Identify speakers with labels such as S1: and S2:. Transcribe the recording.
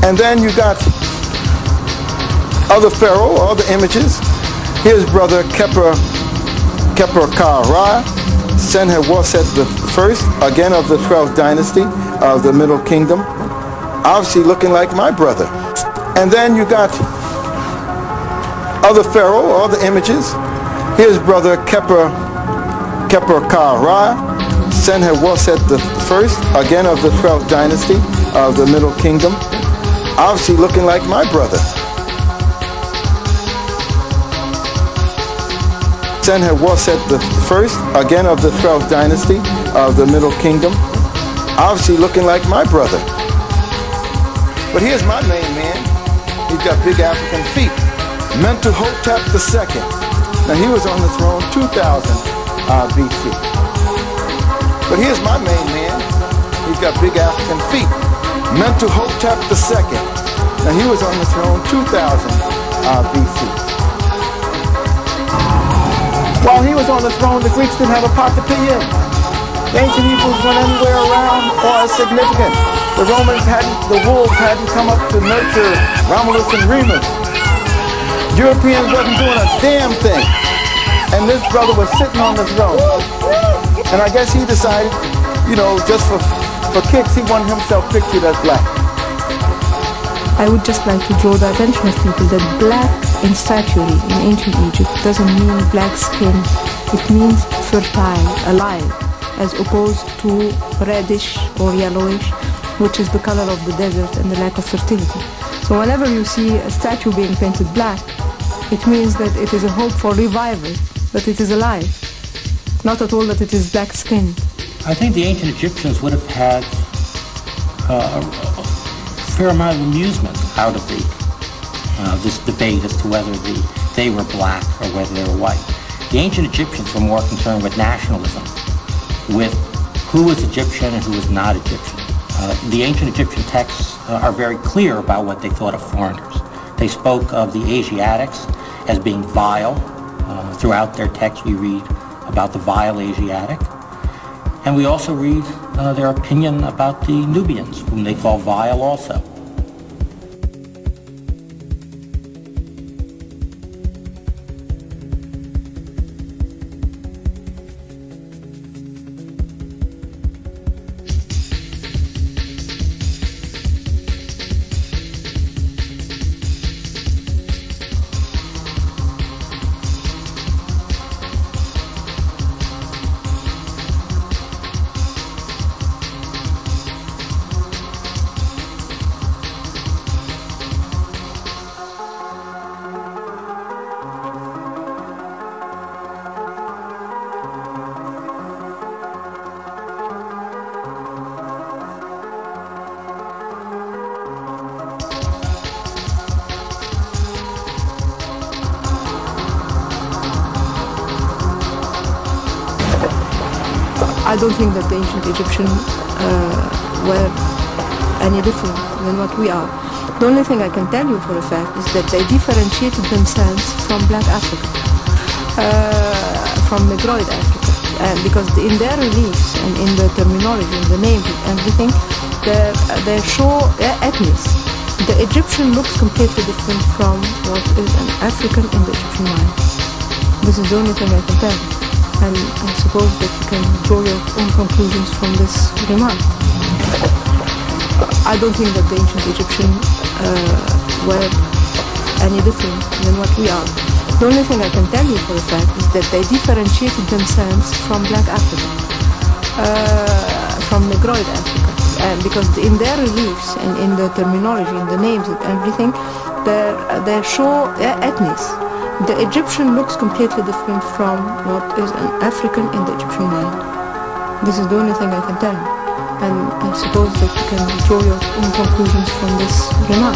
S1: And then you got other pharaoh, other images. Here's brother Keper-Ka-Ra, Senher-Woset I, again of the 12th dynasty of the Middle Kingdom, obviously looking like my brother. And then you got other pharaoh, other images. Here's brother Keper-Ka-Ra, Senher-Woset I, again of the 12th dynasty of the Middle Kingdom, obviously looking like my brother. Senher-Woset I, again of the 12th dynasty of the Middle Kingdom, obviously looking like my brother. But here's my main man. He's got big African feet. Mentuhotep II. Now he was on the throne 2000 BC. But here's my main man. He's got big African feet. Mentuhotep II. Now he was on the throne 2000 BC. While he was on the throne, the Greeks didn't have a pot to pee in. The ancient Hebrews went anywhere around or significant. The Romans the wolves hadn't come up to nurture Romulus and Remus. Europeans wasn't doing a damn thing. And this brother was sitting on the throne. And I guess he decided, you know, just for kicks, he wanted himself pictured as black.
S2: I would just like to draw the attention of people that black in statuary in ancient Egypt doesn't mean black skin. It means fertile, alive, as opposed to reddish or yellowish, which is the color of the desert and the lack of fertility. So whenever you see a statue being painted black, it means that it is a hope for revival, that it is alive, not at all that it is black-skinned.
S3: I think the ancient Egyptians would have had a fair amount of amusement out of this debate as to whether they were black or whether they were white. The ancient Egyptians were more concerned with nationalism, with who was Egyptian and who was not Egyptian. The ancient Egyptian texts are very clear about what they thought of foreigners. They spoke of the Asiatics as being vile. Throughout their texts we read about the vile Asiatic. And we also read their opinion about the Nubians, whom they call vile also.
S2: I don't think that the ancient Egyptians were any different than what we are. The only thing I can tell you for a fact is that they differentiated themselves from Black Africa, from Negroid Africa, because in their reliefs and in the terminology, in the names and everything, they show ethnics. The Egyptian looks completely different from what is an African in the Egyptian mind. This is the only thing I can tell you. And I suppose that you can draw your own conclusions from this remark. I don't think that the ancient Egyptians were any different than what we are. The only thing I can tell you for a fact is that they differentiated themselves from Black Africa, from Negroid Africa, because in their reliefs and in the terminology, in the names and everything, they show ethnics. The Egyptian looks completely different from what is an African in the Egyptian mind. This is the only thing I can tell you. And I suppose that you can draw your own conclusions from this remark.